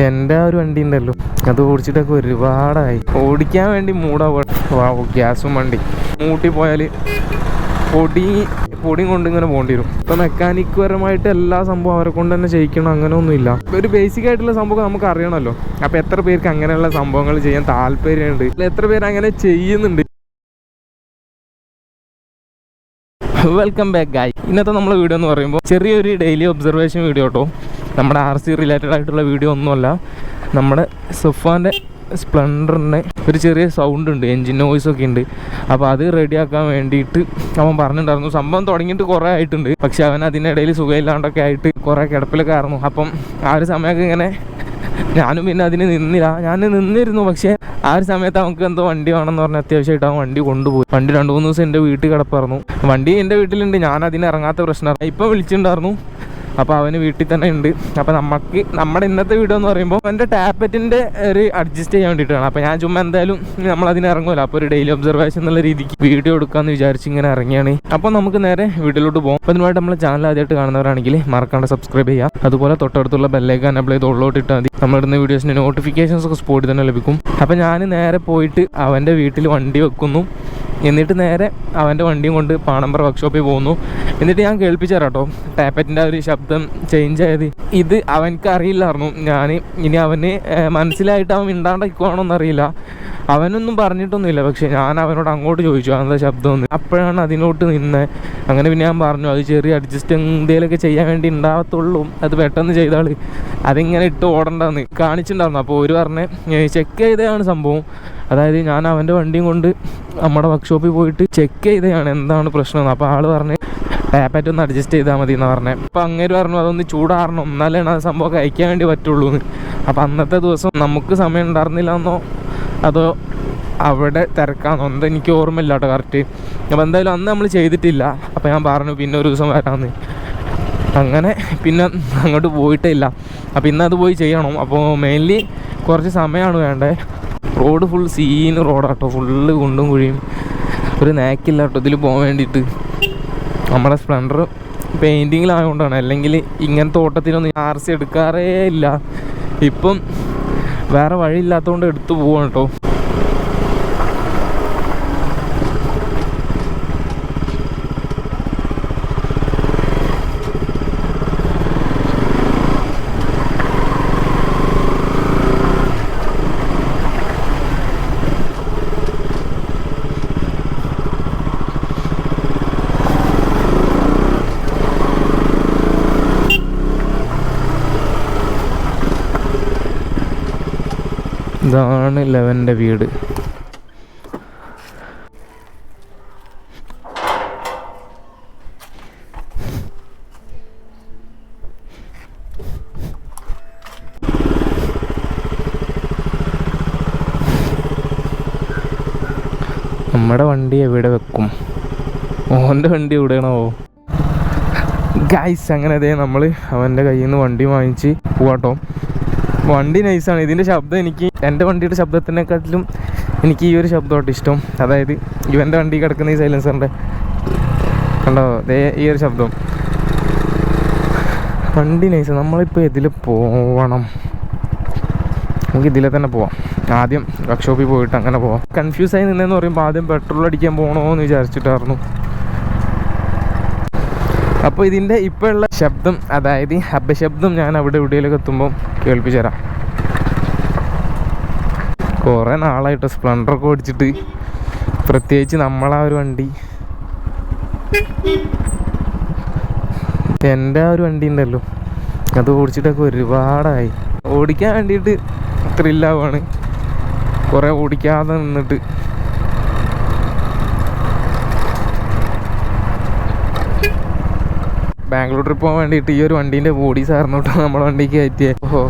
എൻ്റെ ആ ഒരു വണ്ടി ഉണ്ടല്ലോ, അത് ഓടിച്ചിട്ടൊക്കെ ഒരുപാടായി. ഓടിക്കാൻ വേണ്ടി മൂടാവും. ഗ്യാസും വണ്ടി മൂട്ടി പോയാൽ പൊടിയും കൊണ്ട് ഇങ്ങനെ പോകേണ്ടി വരും. ഇപ്പം മെക്കാനിക് പരമായിട്ട് എല്ലാ സംഭവം അവരെ കൊണ്ട് തന്നെ ചെയ്യിക്കണം അങ്ങനെയൊന്നുമില്ല. ഒരു ബേസിക് ആയിട്ടുള്ള സംഭവം നമുക്ക് അറിയണമല്ലോ. അപ്പോൾ എത്ര പേർക്ക് അങ്ങനെയുള്ള സംഭവങ്ങൾ ചെയ്യാൻ താല്പര്യമുണ്ട്, എത്ര പേര് അങ്ങനെ ചെയ്യുന്നുണ്ട്. വെൽക്കം ബാക്ക് ഗായ്. ഇന്നത്തെ നമ്മളെ വീഡിയോ എന്ന് പറയുമ്പോൾ ചെറിയൊരു ഡെയിലി ഒബ്സർവേഷൻ വീഡിയോ കേട്ടോ. നമ്മുടെ RC റിലേറ്റഡ് ആയിട്ടുള്ള വീഡിയോ ഒന്നുമല്ല. നമ്മുടെ സുഫാൻ്റെ സ്പ്ലെൻഡറിന് ഒരു ചെറിയ സൗണ്ട് ഉണ്ട്, എൻജിൻ നോയ്സ് ഒക്കെ ഉണ്ട്. അപ്പോൾ അത് റെഡിയാക്കാൻ വേണ്ടിയിട്ട് അവൻ പറഞ്ഞിട്ടുണ്ടായിരുന്നു. സംഭവം തുടങ്ങിയിട്ട് കുറേ ആയിട്ടുണ്ട്, പക്ഷെ അവൻ അതിനിടയിൽ സുഖമില്ലാണ്ടൊക്കെ ആയിട്ട് കുറേ കിടപ്പിലൊക്കെ ആയിരുന്നു. അപ്പം ആ ഒരു സമയമൊക്കെ ഇങ്ങനെ ഞാനും പിന്നെ അതിന് നിന്നിരുന്നു. പക്ഷേ ആ ഒരു സമയത്ത് നമുക്ക് എന്തോ വണ്ടി വേണമെന്ന് പറഞ്ഞാൽ അത്യാവശ്യമായിട്ട് അവൻ വണ്ടി കൊണ്ടുപോയി. വണ്ടി 2-3 ദിവസം എൻ്റെ വീട്ടിൽ കിടപ്പായിരുന്നു. വണ്ടി എൻ്റെ വീട്ടിലുണ്ട്, ഞാൻ അതിന് ഇറങ്ങാത്ത പ്രശ്നമാണ്. ഇപ്പം വിളിച്ചിട്ടുണ്ടായിരുന്നു, അപ്പോൾ അവന് വീട്ടിൽ തന്നെ ഉണ്ട്. അപ്പോൾ നമ്മുടെ ഇന്നത്തെ വീഡിയോ എന്ന് പറയുമ്പോൾ എൻ്റെ ടാപ്പറ്റിൻ്റെ ഒരു അഡ്ജസ്റ്റ് ചെയ്യാൻ വേണ്ടിയിട്ടാണ്. അപ്പോൾ ഞാൻ ചുമ്മാ എന്തായാലും നമ്മളതിന് ഇറങ്ങുമല്ലോ. അപ്പോൾ ഒരു ഡെയിലി ഒബ്സർവേഷൻ എന്നുള്ള രീതിക്ക് വീഡിയോ എടുക്കാമെന്ന് വിചാരിച്ച് ഇങ്ങനെ ഇറങ്ങിയാണ്. അപ്പോൾ നമുക്ക് നേരെ വീട്ടിലോട്ട് പോകും. അപ്പോൾ അതിനുമായിട്ട് നമ്മളെ ചാനൽ ആദ്യമായിട്ട് കാണുന്നവരാണെങ്കിൽ മറക്കാണ്ട് സബ്സ്ക്രൈബ് ചെയ്യാം. അതുപോലെ തൊട്ടടുത്തുള്ള ബെല്ലൈക്കൻ എനേബിൾ ചെയ്ത് ഉള്ളോട്ട് ഇട്ടാൽ മതി. നമ്മളിടുന്ന വീഡിയോസിൻ്റെ നോട്ടിഫിക്കേഷൻസ് ഒക്കെ സ്പോട്ടിൽ തന്നെ ലഭിക്കും. അപ്പോൾ ഞാൻ നേരെ പോയിട്ട് അവൻ്റെ വീട്ടിൽ വണ്ടി വെക്കുന്നു. എന്നിട്ട് നേരെ അവൻ്റെ വണ്ടിയും കൊണ്ട് പാണമ്പറ വർക്ക്ഷോപ്പിൽ പോകുന്നു. എന്നിട്ട് ഞാൻ കേൾപ്പിച്ചു തരാം കേട്ടോ ടാപ്പറ്റിൻ്റെ ഒരു ശബ്ദം ചേഞ്ച് ആയത്. ഇത് അവനക്ക് അറിയില്ലായിരുന്നു. ഇനി അവന് മനസ്സിലായിട്ട് അവൻ മിണ്ടാണ്ടിരിക്കുവാണോന്നറിയില്ല. അവനൊന്നും പറഞ്ഞിട്ടൊന്നുമില്ല. പക്ഷെ ഞാൻ അവനോട് അങ്ങോട്ട് ചോദിച്ചു അതെന്താ ശബ്ദമൊന്നും. അപ്പോഴാണ് അതിനോട്ട് നിന്നത്. അങ്ങനെ പിന്നെ ഞാൻ പറഞ്ഞു അത് ചെറിയ അഡ്ജസ്റ്റ് എന്തെങ്കിലുമൊക്കെ ചെയ്യാൻ വേണ്ടി ഉണ്ടാകത്തുള്ളൂ, അത് പെട്ടെന്ന് ചെയ്താൽ അതിങ്ങനെ ഇട്ട് ഓടണ്ടെന്ന് കാണിച്ചിട്ടുണ്ടായിരുന്നു. അപ്പോൾ ഒരു പറഞ്ഞ് ചെക്ക് ചെയ്തതാണ് സംഭവം. അതായത് ഞാൻ അവൻ്റെ വണ്ടിയും കൊണ്ട് നമ്മുടെ വർക്ക്ഷോപ്പിൽ പോയിട്ട് ചെക്ക് ചെയ്തതാണ് എന്താണ് പ്രശ്നം. അപ്പോൾ ആൾ പറഞ്ഞ് ടാപ്പറ്റ് ഒന്ന് അഡ്ജസ്റ്റ് ചെയ്താൽ മതി എന്ന് പറഞ്ഞത്. അപ്പോൾ അങ്ങേര് പറഞ്ഞു അതൊന്ന് ചൂടാറണം, എന്നാലാണ് ആ സംഭവം അയക്കാൻ വേണ്ടി പറ്റുള്ളൂ എന്ന്. അപ്പോൾ അന്നത്തെ ദിവസം നമുക്ക് സമയം ഉണ്ടായിരുന്നില്ല എന്നോ അതോ അവിടെ തിരക്കാന്നോ എന്താ എനിക്ക് ഓർമ്മയില്ല കേട്ടോ കറക്റ്റ്. അപ്പോൾ എന്തായാലും അന്ന് നമ്മൾ ചെയ്തിട്ടില്ല. അപ്പോൾ ഞാൻ പറഞ്ഞു പിന്നെ ഒരു ദിവസം വരാമെന്ന്. അങ്ങനെ പിന്നെ അങ്ങോട്ട് പോയിട്ടേ ഇല്ല. അപ്പോൾ ഇന്നത് പോയി ചെയ്യണം. അപ്പോൾ മെയിൻലി കുറച്ച് സമയമാണ് വേണ്ടത്. റോഡ് ഫുൾ സീന് റോഡാട്ടോ, ഫുള്ള് കുണ്ടും കുഴിയും. ഒരു നാക്കില്ല കേട്ടോ ഇതിൽ പോകാൻ വേണ്ടിയിട്ട്. നമ്മുടെ സ്പ്ലെൻഡർ പെയിൻറ്റിങ്ങിലായതുകൊണ്ടാണ്, അല്ലെങ്കിൽ ഇങ്ങനത്തെ ഓട്ടത്തിനൊന്നും RC എടുക്കാറേ ഇല്ല. ഇപ്പം വേറെ വഴിയില്ലാത്തതുകൊണ്ട് എടുത്തു പോവാണ് കേട്ടോ. ഇതാണ് ലെവൻ്റെ വീട്. നമ്മുടെ വണ്ടി എവിടെ വെക്കും? ഓൻ്റെ വണ്ടി എവിടെയാണോ ഗൈസ്? അങ്ങനെ അതേ നമ്മൾ അവൻ്റെ കയ്യിൽ നിന്ന് വണ്ടി വാങ്ങിച്ച് പോവാട്ടോ. വണ്ടി നൈസാണ്. ഇതിൻ്റെ ശബ്ദം എനിക്ക് എൻ്റെ വണ്ടിയുടെ ശബ്ദത്തിനെക്കാട്ടിലും എനിക്ക് ഈ ഒരു ശബ്ദമായിട്ട് ഇഷ്ടം. അതായത് ഇവൻ്റെ വണ്ടി കിടക്കുന്ന ഈ സൈലൻസറിൻ്റെ കണ്ടോ ഈ ഒരു ശബ്ദം. വണ്ടി നൈസ്. നമ്മളിപ്പോൾ ഇതിൽ പോകണം, നമുക്ക് ഇതിലെ തന്നെ പോവാം. ആദ്യം വർക്ക്ഷോപ്പിൽ പോയിട്ട് അങ്ങനെ പോവാം. കൺഫ്യൂസായി നിന്നെന്ന് പറയുമ്പോൾ ആദ്യം പെട്രോൾ അടിക്കാൻ പോകണോ എന്ന് വിചാരിച്ചിട്ടായിരുന്നു. അപ്പോൾ ഇതിൻ്റെ ഇപ്പോൾ ഉള്ള ശബ്ദം, അതായത് അപശബ്ദം ഞാൻ അവിടെ എവിടെയെങ്കിലൊക്കെ എത്തുമ്പോൾ കേൾപ്പിച്ചു തരാം. കുറേ നാളായിട്ട് സ്പ്ലെൻഡറൊക്കെ ഓടിച്ചിട്ട്, പ്രത്യേകിച്ച് നമ്മളാ ഒരു വണ്ടി, എൻ്റെ ആ ഒരു വണ്ടി ഉണ്ടല്ലോ, അത് ഓടിച്ചിട്ടൊക്കെ ഒരുപാടായി. ഓടിക്കാൻ വേണ്ടിയിട്ട് ത്രില്ലാവാണ്. കുറേ ഓടിക്കാതെ നിന്നിട്ട് ബാംഗ്ലൂർ ട്രിപ്പ് പോകാൻ വേണ്ടിയിട്ട് ഈ ഒരു വണ്ടീൻ്റെ ബോഡി സാറിന് തൊട്ട് നമ്മളെ വണ്ടിക്ക് കയറ്റിയേ. ഓഹോ,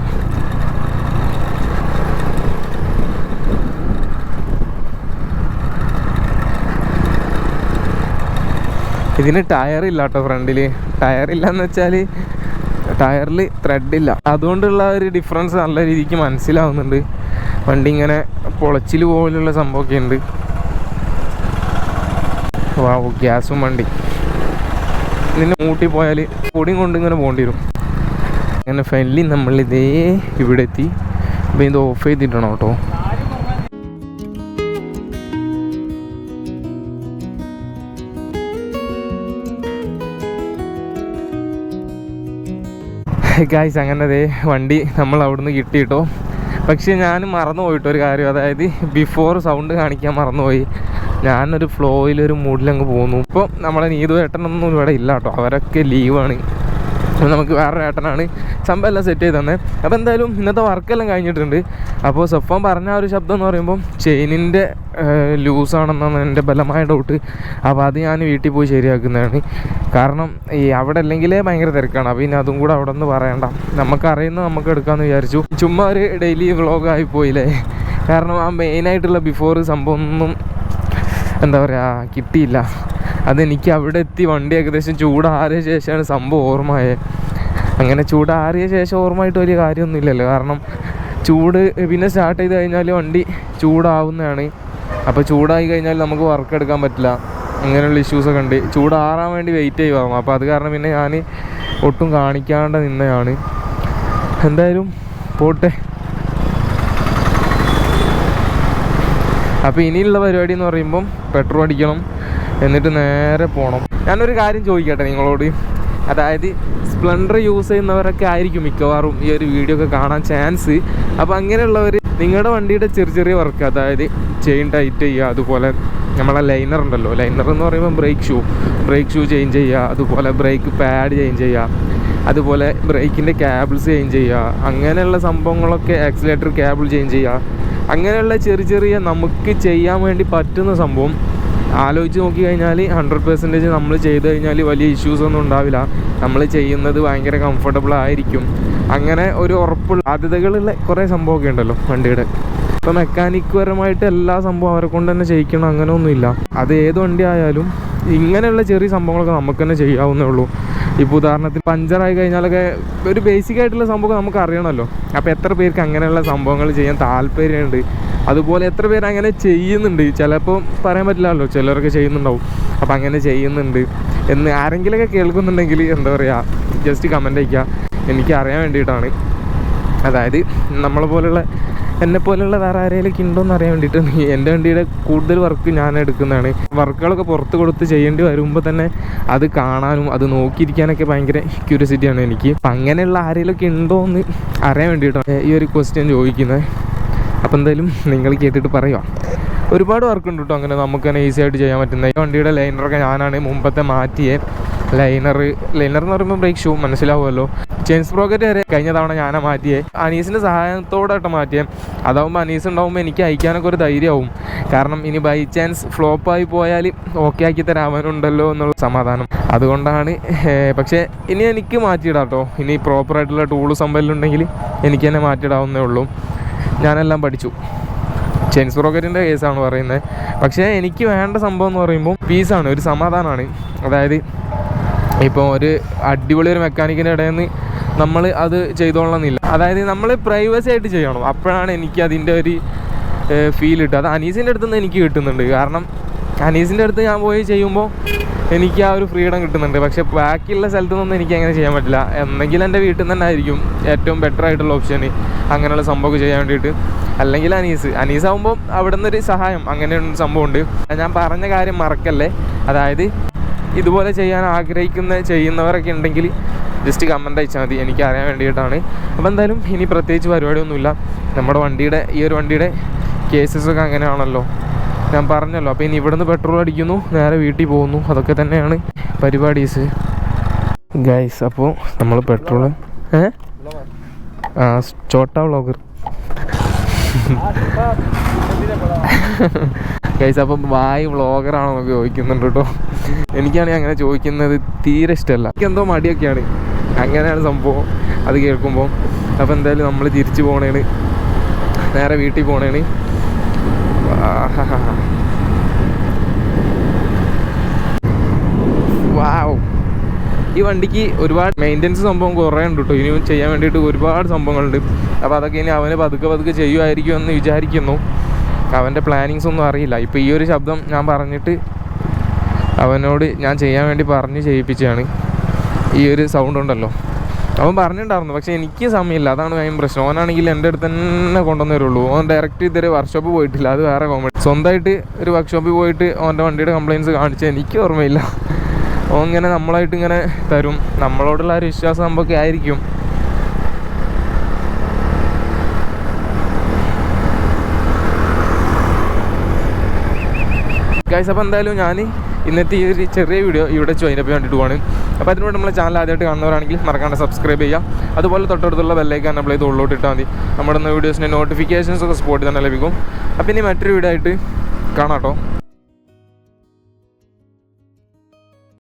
ഇതിന് ടയറില്ല കേട്ടോ ഫ്രണ്ടിൽ. ടയറില്ലെന്ന് വെച്ചാൽ ടയറിൽ ത്രെഡില്ല. അതുകൊണ്ടുള്ള ഒരു ഡിഫറൻസ് നല്ല രീതിക്ക് മനസ്സിലാവുന്നുണ്ട്. വണ്ടി ഇങ്ങനെ പൊളച്ചിൽ പോലുള്ള സംഭവമൊക്കെ ഉണ്ട്. ഗ്യാസും വണ്ടി ഇതിൻ്റെ മൂട്ടി പോയാൽ പൊടിയും കൊണ്ട് ഇങ്ങനെ പോകേണ്ടി വരും. അങ്ങനെ ഫൈനലി നമ്മളിതേ ഇവിടെ എത്തി. അപ്പോൾ ഇത് ഓഫ് ചെയ്തിട്ടാണോ കേട്ടോ. ഗായ്സ് അങ്ങനെ ദേ വണ്ടി നമ്മൾ അവിടുന്ന് കിട്ടിയിട്ടോ. പക്ഷേ ഞാൻ മറന്നു പോയിട്ടൊരു കാര്യം, അതായത് ബിഫോർ സൗണ്ട് കാണിക്കാൻ മറന്നുപോയി. ഞാനൊരു ഫ്ലോയിലൊരു മൂഡിലങ്ങ് പോന്നു. ഇപ്പോൾ നമ്മളെ നീതു ഏട്ടനൊന്നും ഇവിടെ ഇല്ല കേട്ടോ, അവരൊക്കെ ലീവാണ്. നമുക്ക് വേറൊരു ഏട്ടനാണ് സംഭവം എല്ലാം സെറ്റ് ചെയ്ത് തന്നെ. അപ്പോൾ എന്തായാലും ഇന്നത്തെ വർക്കെല്ലാം കഴിഞ്ഞിട്ടുണ്ട്. അപ്പോൾ സഫാൻ പറഞ്ഞ ആ ഒരു ശബ്ദം എന്ന് പറയുമ്പം ചെയിനിൻ്റെ ലൂസാണെന്നാണ് എൻ്റെ ബലമായ ഡൗട്ട്. അപ്പോൾ അത് ഞാൻ വീട്ടിൽ പോയി ശരിയാക്കുന്നതാണ്. കാരണം ഈ അവിടെ അല്ലെങ്കിലേ ഭയങ്കര തിരക്കാണ്. അപ്പോൾ ഇനി അതും കൂടെ അവിടെ നിന്ന് പറയണ്ട, നമുക്കറിയുന്നത് നമുക്ക് എടുക്കാമെന്ന് വിചാരിച്ചു. ചുമ്മാ ഒരു ഡെയിലി വ്ളോഗായി പോയില്ലേ. കാരണം ആ മെയിനായിട്ടുള്ള ബിഫോർ സംഭവം ഒന്നും എന്താ പറയുക കിട്ടിയില്ല. അതെനിക്ക് അവിടെ എത്തി വണ്ടി ഏകദേശം ചൂടാറിയ ശേഷമാണ് സംഭവം ഓർമ്മയായത്. അങ്ങനെ ചൂടാറിയ ശേഷം ഓർമ്മയായിട്ട് വലിയ കാര്യമൊന്നുമില്ലല്ലോ. കാരണം ചൂട് പിന്നെ സ്റ്റാർട്ട് ചെയ്ത് കഴിഞ്ഞാൽ വണ്ടി ചൂടാവുന്നതാണ്. അപ്പോൾ ചൂടായി കഴിഞ്ഞാൽ നമുക്ക് വർക്ക് എടുക്കാൻ പറ്റില്ല. അങ്ങനെയുള്ള ഇഷ്യൂസൊക്കെ ഉണ്ട്. ചൂടാറാൻ വേണ്ടി വെയിറ്റ് ചെയ്യുവാകും. അപ്പോൾ അത് കാരണം പിന്നെ ഞാൻ ഒട്ടും കാണിക്കാണ്ട് നിന്നതാണ്. എന്തായാലും പോട്ടെ. അപ്പോൾ ഇനിയുള്ള പരിപാടി എന്ന് പറയുമ്പം പെട്രോൾ അടിക്കണം, എന്നിട്ട് നേരെ പോകണം. ഞാനൊരു കാര്യം ചോദിക്കട്ടെ നിങ്ങളോട്. അതായത് സ്പ്ലെൻഡർ യൂസ് ചെയ്യുന്നവരൊക്കെ ആയിരിക്കും മിക്കവാറും ഈ ഒരു വീഡിയോ ഒക്കെ കാണാൻ ചാൻസ്. അപ്പോൾ അങ്ങനെയുള്ളവർ നിങ്ങളുടെ വണ്ടിയുടെ ചെറിയ ചെറിയ വർക്ക്, അതായത് ചെയിൻ ടൈറ്റ് ചെയ്യുക, അതുപോലെ നമ്മളെ ലൈനർ ഉണ്ടല്ലോ, ലൈനർ എന്ന് പറയുമ്പോൾ ബ്രേക്ക് ഷൂ ചേഞ്ച് ചെയ്യുക, അതുപോലെ ബ്രേക്ക് പാഡ് ചേഞ്ച് ചെയ്യുക, അതുപോലെ ബ്രേക്കിൻ്റെ കേബിൾസ് ചേഞ്ച് ചെയ്യുക, അങ്ങനെയുള്ള സംഭവങ്ങളൊക്കെ, ആക്സിലേറ്റർ കേബിൾ ചേഞ്ച് ചെയ്യുക, അങ്ങനെയുള്ള ചെറിയ ചെറിയ നമുക്ക് ചെയ്യാൻ വേണ്ടി പറ്റുന്ന സംഭവം ആലോചിച്ച് നോക്കി കഴിഞ്ഞാൽ 100% നമ്മൾ ചെയ്ത് കഴിഞ്ഞാൽ വലിയ ഇഷ്യൂസൊന്നും ഉണ്ടാവില്ല. നമ്മൾ ചെയ്യുന്നത് ഭയങ്കര കംഫർട്ടബിൾ ആയിരിക്കും. അങ്ങനെ ഒരു ഉറപ്പുള്ള സാധ്യതകളുള്ള കുറേ സംഭവമൊക്കെ ഉണ്ടല്ലോ വണ്ടിയുടെ. ഇപ്പോൾ മെക്കാനിക് പരമായിട്ട് എല്ലാ സംഭവം അവരെ കൊണ്ട് തന്നെ ചെയ്യിക്കണം അങ്ങനെ ഒന്നുമില്ല. അത് ഏത് വണ്ടി ആയാലും ഇങ്ങനെയുള്ള ചെറിയ സംഭവങ്ങളൊക്കെ നമുക്ക് തന്നെ ചെയ്യാവുന്നേ ഉള്ളൂ. ഇപ്പോൾ ഉദാഹരണത്തിന് പഞ്ചറായി കഴിഞ്ഞാലൊക്കെ ഒരു ബേസിക് ആയിട്ടുള്ള സംഭവം നമുക്ക് അറിയണമല്ലോ. അപ്പോൾ എത്ര പേർക്ക് അങ്ങനെയുള്ള സംഭവങ്ങൾ ചെയ്യാൻ താല്പര്യമുണ്ട്, അതുപോലെ എത്ര പേര് അങ്ങനെ ചെയ്യുന്നുണ്ട്, ചിലപ്പോൾ പറയാൻ പറ്റില്ലല്ലോ, ചിലരൊക്കെ ചെയ്യുന്നുണ്ടാവും. അപ്പോൾ അങ്ങനെ ചെയ്യുന്നുണ്ട് എന്ന് ആരെങ്കിലുമൊക്കെ കേൾക്കുന്നുണ്ടെങ്കിൽ എന്താ പറയുക, ജസ്റ്റ് കമൻ്റ് അയയ്ക്കുക, എനിക്ക് അറിയാൻ വേണ്ടിയിട്ടാണ്. അതായത് എന്നെപ്പോലുള്ള വേറെ ആരെങ്കിലൊക്കെ ഉണ്ടോയെന്ന് അറിയാൻ വേണ്ടിയിട്ട്. എൻ്റെ വണ്ടിയുടെ കൂടുതൽ വർക്ക് ഞാൻ എടുക്കുന്നതാണ്. വർക്കുകളൊക്കെ പുറത്ത് കൊടുത്ത് ചെയ്യേണ്ടി വരുമ്പോൾ തന്നെ അത് കാണാനും അത് നോക്കിയിരിക്കാനൊക്കെ ഭയങ്കര ക്യൂരിയോസിറ്റിയാണ് എനിക്ക്. അപ്പം അങ്ങനെയുള്ള ആരെങ്കിലുമൊക്കെ ഉണ്ടോ എന്ന് അറിയാൻ വേണ്ടിയിട്ടാണ് ഈ ഒരു ക്വസ്റ്റ്യൻ ചോദിക്കുന്നത്. അപ്പോൾ എന്തായാലും നിങ്ങൾ കേട്ടിട്ട് പറയുക. ഒരുപാട് വർക്കുണ്ട് കേട്ടോ അങ്ങനെ നമുക്ക് തന്നെ ഈസി ആയിട്ട് ചെയ്യാൻ പറ്റുന്ന. ഈ വണ്ടിയുടെ ലൈനറൊക്കെ ഞാനാണ് മുമ്പത്തെ മാറ്റിയേ. ലൈനർ എന്ന് പറയുമ്പോൾ ബ്രേക്ക് ഷൂ മനസ്സിലാവുമല്ലോ. ചെയിൻ സ്പ്രോക്കറ്റ് വരെ കഴിഞ്ഞ തവണ ഞാനാ മാറ്റിയേ. അനീസിൻ്റെ സഹായത്തോടായിട്ട് മാറ്റിയേ. അതാവുമ്പോൾ അനീസ് ഉണ്ടാവുമ്പോൾ എനിക്ക് അയക്കാനൊക്കെ ഒരു ധൈര്യമാവും. കാരണം ഇനി ബൈ ചാൻസ് ഫ്ലോപ്പായി പോയാൽ ഓക്കെ ആക്കി തരാവാനുണ്ടല്ലോ എന്നുള്ള സമാധാനം. അതുകൊണ്ടാണ്. പക്ഷേ ഇനി എനിക്ക് മാറ്റിയിടാം കേട്ടോ. ഇനി പ്രോപ്പറായിട്ടുള്ള ടൂള് സംഭവമുണ്ടെങ്കിൽ എനിക്ക് തന്നെ മാറ്റിയിടാവുന്നേ ഉള്ളൂ. ഞാനെല്ലാം പഠിച്ചു. ചെയിൻ സ്പ്രോക്കറ്റിൻ്റെ കേസാണ് പറയുന്നത്. പക്ഷേ എനിക്ക് വേണ്ട സംഭവം എന്ന് പറയുമ്പോൾ പീസാണ്, ഒരു സമാധാനമാണ്. അതായത് ഇപ്പോൾ ഒരു അടിപൊളി ഒരു മെക്കാനിക്കിൻ്റെ ഇടയിൽ നിന്ന് നമ്മൾ അത് ചെയ്തോളണമെന്നില്ല. അതായത് നമ്മൾ പ്രൈവസി ആയിട്ട് ചെയ്യണം. അപ്പോഴാണ് എനിക്ക് അതിൻ്റെ ഒരു ഫീൽ കിട്ടുക. അത് അനീസിൻ്റെ അടുത്ത് നിന്ന് എനിക്ക് കിട്ടുന്നുണ്ട്. കാരണം അനീസിൻ്റെ അടുത്ത് ഞാൻ പോയി ചെയ്യുമ്പോൾ എനിക്ക് ആ ഒരു ഫ്രീഡം കിട്ടുന്നുണ്ട്. പക്ഷേ ബാക്കിയുള്ള സ്ഥലത്തു നിന്നൊന്നും എനിക്ക് അങ്ങനെ ചെയ്യാൻ പറ്റില്ല. എന്തെങ്കിലും എൻ്റെ വീട്ടിൽ നിന്ന് തന്നെ ആയിരിക്കും ഏറ്റവും ബെറ്റർ ആയിട്ടുള്ള ഓപ്ഷന് അങ്ങനെയുള്ള സംഭവമൊക്കെ ചെയ്യാൻ വേണ്ടിയിട്ട്. അല്ലെങ്കിൽ അനീസാകുമ്പോൾ അവിടെ നിന്നൊരു സഹായം, അങ്ങനെ ഒരു സംഭവമുണ്ട്. ഞാൻ പറഞ്ഞ കാര്യം മറക്കല്ലേ. അതായത് ഇതുപോലെ ചെയ്യാൻ ചെയ്യുന്നവരൊക്കെ ഉണ്ടെങ്കിൽ ജസ്റ്റ് കമൻ്റ് അയച്ചാൽ മതി, എനിക്ക് അറിയാൻ വേണ്ടിയിട്ടാണ്. അപ്പോൾ എന്തായാലും ഇനി പ്രത്യേകിച്ച് പരിപാടിയൊന്നുമില്ല. നമ്മുടെ ഈ ഒരു വണ്ടിയുടെ കേസസൊക്കെ അങ്ങനെയാണല്ലോ, ഞാൻ പറഞ്ഞല്ലോ. അപ്പോൾ ഇനി ഇവിടുന്ന് പെട്രോൾ അടിക്കുന്നു, നേരെ വീട്ടിൽ പോകുന്നു. അതൊക്കെ തന്നെയാണ് പരിപാടീസ് ഗൈസ്. അപ്പോൾ നമ്മൾ പെട്രോൾ ചോട്ടാ വ്ളോഗർ ഗൈസ്. അപ്പം വായി വ്ളോഗറാണോ എന്നൊക്കെ ചോദിക്കുന്നുണ്ട് കേട്ടോ. എനിക്കാണെങ്കിൽ അങ്ങനെ ചോദിക്കുന്നത് തീരെ ഇഷ്ടമല്ല. എനിക്കെന്തോ മടിയൊക്കെയാണ്. അങ്ങനെയാണ് സംഭവം അത് കേൾക്കുമ്പോൾ. അപ്പോൾ എന്തായാലും നമ്മൾ തിരിച്ചു പോകണേണ്, നേരെ വീട്ടിൽ പോകണേണ്. വാവ്, ഈ വണ്ടിക്ക് ഒരുപാട് മെയിൻ്റനൻസ് സംഭവം കുറേ ഉണ്ട് കേട്ടോ. ഇനി ചെയ്യാൻ വേണ്ടിയിട്ട് ഒരുപാട് സംഭവങ്ങളുണ്ട്. അപ്പോൾ അതൊക്കെ ഇനി അവന് പതുക്കെ ചെയ്യുമായിരിക്കും എന്ന് വിചാരിക്കുന്നു. അവൻ്റെ പ്ലാനിങ്സ് ഒന്നും അറിയില്ല. ഇപ്പോൾ ഈ ഒരു ശബ്ദം ഞാൻ പറഞ്ഞിട്ട് അവനോട് ഞാൻ ചെയ്യാൻ വേണ്ടി പറഞ്ഞ് ചെയ്യിപ്പിച്ചതാണ്. ഈ ഒരു സൗണ്ട് ഉണ്ടല്ലോ, അവൻ പറഞ്ഞിട്ടുണ്ടായിരുന്നു, പക്ഷേ എനിക്ക് സമയമില്ല, അതാണ് മെയിൻ പ്രശ്നം. ഓനാണെങ്കിൽ എൻ്റെ അടുത്ത് തന്നെ കൊണ്ടുവന്ന് തരുള്ളൂ. ഓൻ ഡയറക്റ്റ് ഇതുവരെ വർക്ക്ഷോപ്പ് പോയിട്ടില്ല, അത് വേറെ കോമഡി. സ്വന്തമായിട്ട് ഒരു വർക്ക്ഷോപ്പിൽ പോയിട്ട് ഓൻ്റെ വണ്ടിയുടെ കംപ്ലയിൻറ്റ്സ് കാണിച്ചാൽ എനിക്ക് ഓർമ്മയില്ല. ഓൻ ഇങ്ങനെ നമ്മളായിട്ട് ഇങ്ങനെ തരും, നമ്മളോടുള്ള ഒരു വിശ്വാസം നമുക്ക് ആയിരിക്കും. ഗൈസ്, അപ്പോൾ എന്തായാലും ഞാൻ ഇന്നത്തെ ഈ ഒരു ചെറിയ വീഡിയോ ഇവിടെ വൈൻഡപ്പ് വേണ്ടിയിട്ട് പോവാണ്. അപ്പോൾ അതിനോട് നമ്മളെ ചാനൽ ആദ്യമായിട്ട് കാണുന്നവരാണെങ്കിൽ മറക്കാണ്ട് സബ്സ്ക്രൈബ് ചെയ്യുക. അതുപോലെ തൊട്ടടുത്തുള്ള ബെല്ലൈക്കൻ എനേബിൾ ചെയ്ത് ഉള്ളോട്ട് ഇട്ടാൽ മതി. നമ്മുടെ വീഡിയോസിൻ്റെ നോട്ടിഫിക്കേഷൻസ് ഒക്കെ സ്പോട്ടിൽ തന്നെ ലഭിക്കും. അപ്പോൾ ഇനി മറ്റൊരു വീഡിയോ ആയിട്ട് കാണാം കേട്ടോ.